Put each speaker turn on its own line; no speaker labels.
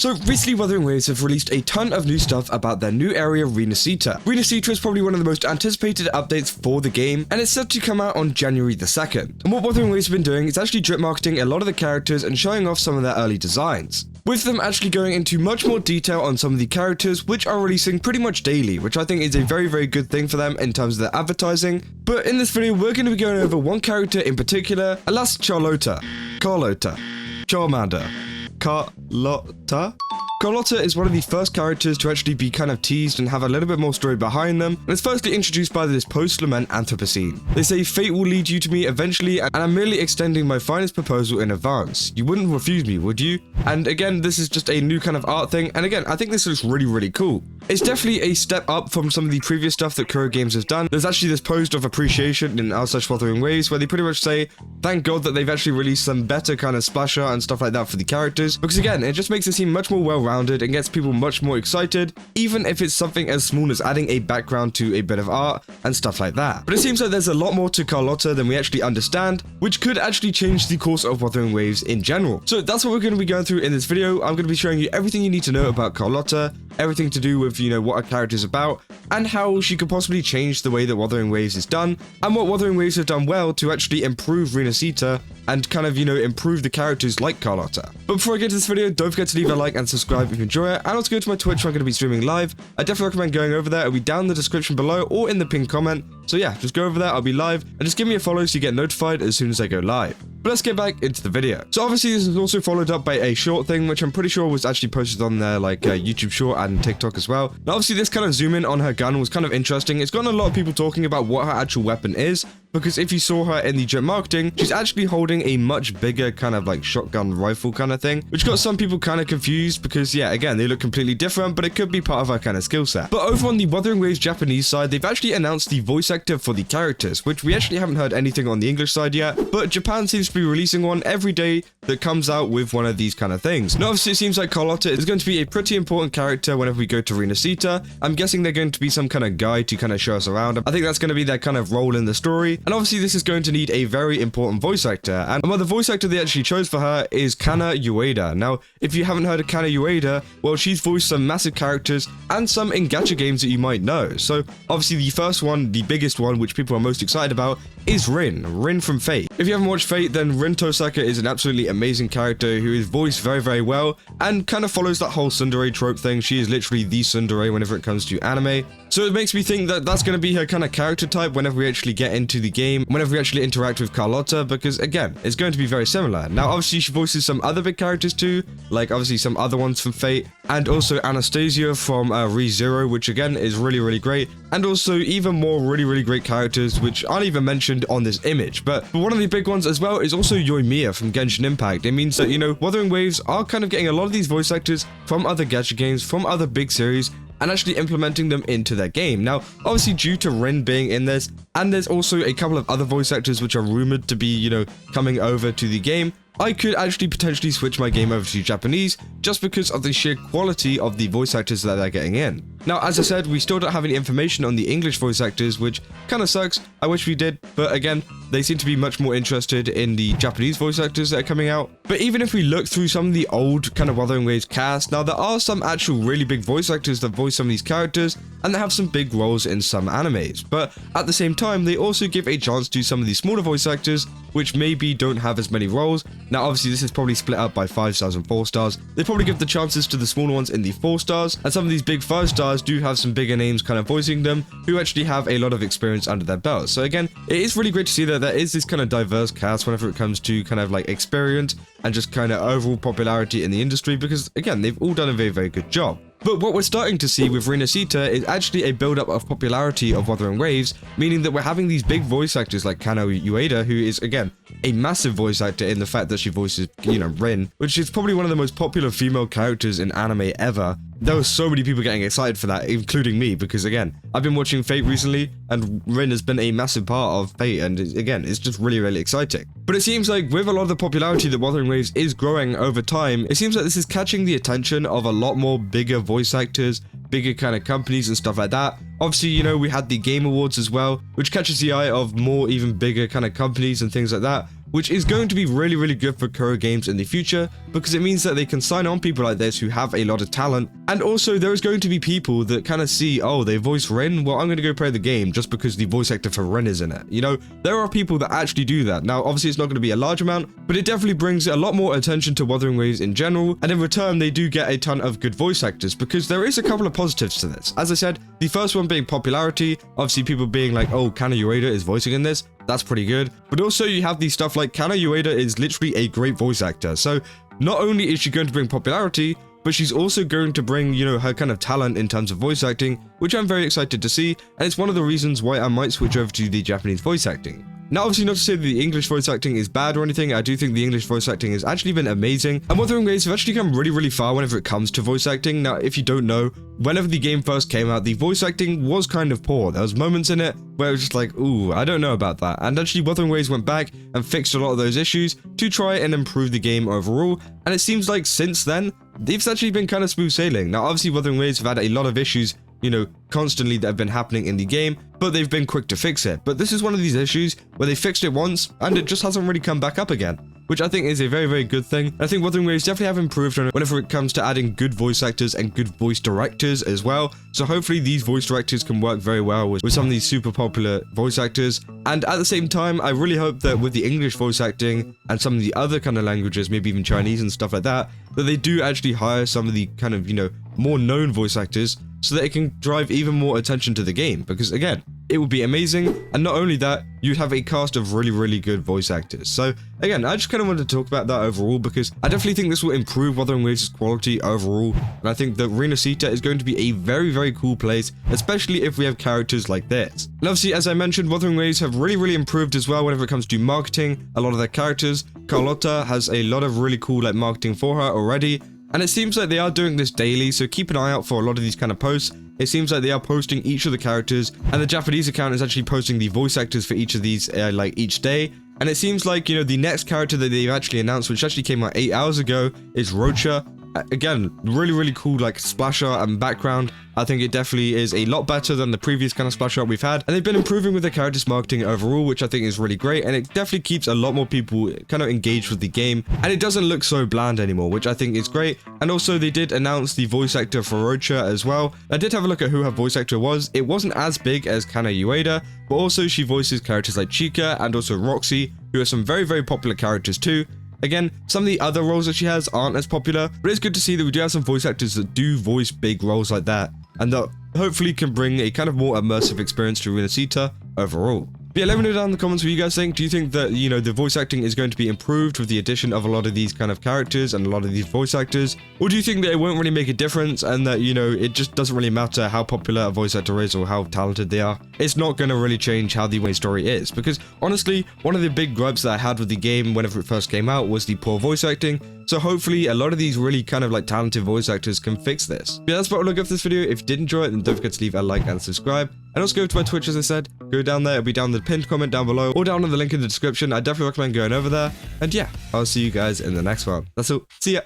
So recently Wuthering Waves have released a ton of new stuff about their new area Rinascita. Rinascita is probably one of the most anticipated updates for the game, and it's set to come out on January the 2nd. And what Wuthering Waves have been doing is actually drip marketing a lot of the characters and showing off some of their early designs, with them actually going into much more detail on some of the characters which are releasing pretty much daily, which I think is a very good thing for them in terms of their advertising. But in this video we're going to be going over one character in particular, alas Carlotta, Charmander, Carlotta? Carlotta is one of the first characters to actually be kind of teased and have a little bit more story behind them, and it's firstly introduced by this post-lament Anthropocene. They say fate will lead you to me eventually, and I'm merely extending my finest proposal in advance. You wouldn't refuse me, would you? And again, this is just a new kind of art thing, and again, I think this looks really cool. It's definitely a step up from some of the previous stuff that Kuro Games has done. There's actually this post of appreciation in r/Wuthering Waves where they pretty much say, thank God that they've actually released some better kind of splasher and stuff like that for the characters, because again, it just makes it seem much more well-rounded and gets people much more excited, even if it's something as small as adding a background to a bit of art and stuff like that. But it seems like there's a lot more to Carlotta than we actually understand, which could actually change the course of Wuthering Waves in general. So that's what we're going to be going through in this video. I'm going to be showing you everything you need to know about Carlotta, everything to do with, what a character is about, and how she could possibly change the way that Wuthering Waves is done, and what Wuthering Waves have done well to actually improve Rinascita and kind of, improve the characters like Carlotta. But before I get to this video, don't forget to leave a like and subscribe if you enjoy it, and also go to my Twitch where I'm going to be streaming live. I definitely recommend going over there. It'll be down in the description below or in the pinned comment. So yeah, just go over there, I'll be live, and just give me a follow so you get notified as soon as I go live. But let's get back into the video. So obviously this is also followed up by a short thing, which I'm pretty sure was actually posted on their YouTube short and TikTok as well. Now obviously this kind of zoom in on her gun was kind of interesting. It's gotten a lot of people talking about what her actual weapon is, because if you saw her in the drip marketing, she's actually holding a much bigger kind of shotgun rifle kind of thing, which got some people kind of confused because yeah, again, they look completely different, but it could be part of her kind of skill set. But over on the Wuthering Waves Japanese side, they've actually announced the voice actor for the characters, which we actually haven't heard anything on the English side yet, but Japan seems to be releasing one every day that comes out with one of these kind of things. Now obviously it seems like Carlotta is going to be a pretty important character whenever we go to Rinascita. I'm guessing they're going to be some kind of guide to kind of show us around. I think that's going to be their kind of role in the story, and obviously this is going to need a very important voice actor, and the voice actor they actually chose for her is Kana Ueda. Now if you haven't heard of Kana Ueda, well, she's voiced some massive characters and some in gacha games that you might know. So obviously the first one, the biggest one, which people are most excited about, is Rin from Fate. If you haven't watched Fate, then Rin Tosaka is an absolutely amazing character who is voiced very well and kind of follows that whole tsundere trope thing. She is literally the tsundere whenever it comes to anime. So it makes me think that that's going to be her kind of character type whenever we actually get into the game, whenever we actually interact with Carlotta, because again, it's going to be very similar. Now obviously she voices some other big characters too, like obviously some other ones from Fate, and also Anastasia from ReZero, which again is really great, and also even more really great characters which aren't even mentioned on this image. But one of the big ones as well is also Yoimiya from Genshin Impact. It means that, Wuthering Waves are kind of getting a lot of these voice actors from other gacha games, from other big series, and actually implementing them into their game. Now, obviously due to Rin being in this, and there's also a couple of other voice actors which are rumored to be, coming over to the game, I could actually potentially switch my game over to Japanese just because of the sheer quality of the voice actors that they're getting in. Now, as I said, we still don't have any information on the English voice actors, which kind of sucks. I wish we did, but again, they seem to be much more interested in the Japanese voice actors that are coming out. But even if we look through some of the old kind of Wuthering Waves cast, now there are some actual really big voice actors that voice some of these characters, and they have some big roles in some animes. But at the same time, they also give a chance to some of the smaller voice actors, which maybe don't have as many roles. Now, obviously, this is probably split up by 5 stars and 4 stars. They probably give the chances to the smaller ones in the 4 stars, and some of these big 5 stars do have some bigger names kind of voicing them, who actually have a lot of experience under their belt. So again, it is really great to see that there is this kind of diverse cast whenever it comes to kind of experience and just kind of overall popularity in the industry, because again, they've all done a very good job. But what we're starting to see with Rinascita is actually a build-up of popularity of Wuthering Waves, meaning that we're having these big voice actors like Kana Ueda, who is, again, a massive voice actor in the fact that she voices, Rin, which is probably one of the most popular female characters in anime ever. There were so many people getting excited for that, including me, because again, I've been watching Fate recently, and Rin has been a massive part of Fate, and again, it's just really exciting. But it seems like with a lot of the popularity that Wuthering Waves is growing over time, it seems like this is catching the attention of a lot more bigger voice actors, bigger kind of companies and stuff like that. Obviously, we had the Game Awards as well, which catches the eye of more even bigger kind of companies and things like that. which is going to be really, really good for Kuro Games in the future, because it means that they can sign on people like this who have a lot of talent. And also there is going to be people that kind of see, oh, they voice Rin, well, I'm going to go play the game just because the voice actor for Rin is in it. You know, there are people that actually do that. Now, obviously it's not going to be a large amount, but it definitely brings a lot more attention to Wuthering Waves in general, and in return they do get a ton of good voice actors, because there is a couple of positives to this. As I said, the first one being popularity, obviously people being like, oh, Kana Ueda is voicing in this, that's pretty good. But also you have these stuff like Kana Ueda is literally a great voice actor, so not only is she going to bring popularity, but she's also going to bring, you know, her kind of talent in terms of voice acting, which I'm very excited to see, and it's one of the reasons why I might switch over to the Japanese voice acting. Now, obviously not to say that the English voice acting is bad or anything, I do think the English voice acting has actually been amazing, and Wuthering Waves have actually come really, really far whenever it comes to voice acting. Now, if you don't know, whenever the game first came out, the voice acting was kind of poor. There was moments in it where it was just like, ooh, I don't know about that, and actually Wuthering Waves went back and fixed a lot of those issues to try and improve the game overall, and it seems like since then, they've actually been kind of smooth sailing. Now, obviously Wuthering Waves have had a lot of issues, you know, constantly that have been happening in the game, but they've been quick to fix it. But this is one of these issues where they fixed it once and it just hasn't really come back up again, which I think is a very, very good thing. I think Wuthering Waves definitely have improved on it whenever it comes to adding good voice actors and good voice directors as well. So hopefully these voice directors can work very well with some of these super popular voice actors. And at the same time, I really hope that with the English voice acting and some of the other kind of languages, maybe even Chinese and stuff like that, that they do actually hire some of the kind of, you know, more known voice actors, so that it can drive even more attention to the game, because again, it would be amazing, and not only that, you'd have a cast of really, really good voice actors. So again, I just kind of wanted to talk about that overall, because I definitely think this will improve Wuthering Waves' quality overall, and I think that Rinascita is going to be a very, very cool place, especially if we have characters like this. And obviously, as I mentioned, Wuthering Waves have really, really improved as well whenever it comes to marketing a lot of their characters. Carlotta has a lot of really cool like marketing for her already, and it seems like they are doing this daily, so keep an eye out for a lot of these kind of posts. It seems like they are posting each of the characters, and the Japanese account is actually posting the voice actors for each of these like each day. And it seems like, you know, the next character that they've actually announced, which actually came out 8 hours ago, is Roccia. Again, really, really cool like splash art and background. I think it definitely is a lot better than the previous kind of splash art we've had, and they've been improving with their characters marketing overall, which I think is really great, and it definitely keeps a lot more people kind of engaged with the game, and it doesn't look so bland anymore, which I think is great. And also they did announce the voice actor for Roccia as well. I did have a look at who her voice actor was. It wasn't as big as Kana Ueda, but also she voices characters like Chica and also Roxy, who are some very, very popular characters too. Again, some of the other roles that she has aren't as popular, but it's good to see that we do have some voice actors that do voice big roles like that, and that hopefully can bring a kind of more immersive experience to Rinascita overall. But yeah, let me know down in the comments what you guys think. Do you think that, you know, the voice acting is going to be improved with the addition of a lot of these kind of characters and a lot of these voice actors? Or do you think that it won't really make a difference, and that, you know, it just doesn't really matter how popular a voice actor is or how talented they are? It's not going to really change how the story is, because honestly, one of the big gripes that I had with the game whenever it first came out was the poor voice acting. So hopefully a lot of these really kind of like talented voice actors can fix this. But yeah, that's about all I got for this video. If you did enjoy it, then don't forget to leave a like and subscribe. And also go to my Twitch, as I said. Go down there, it'll be down in the pinned comment down below, or down in the link in the description. I definitely recommend going over there. And yeah, I'll see you guys in the next one. That's all. See ya.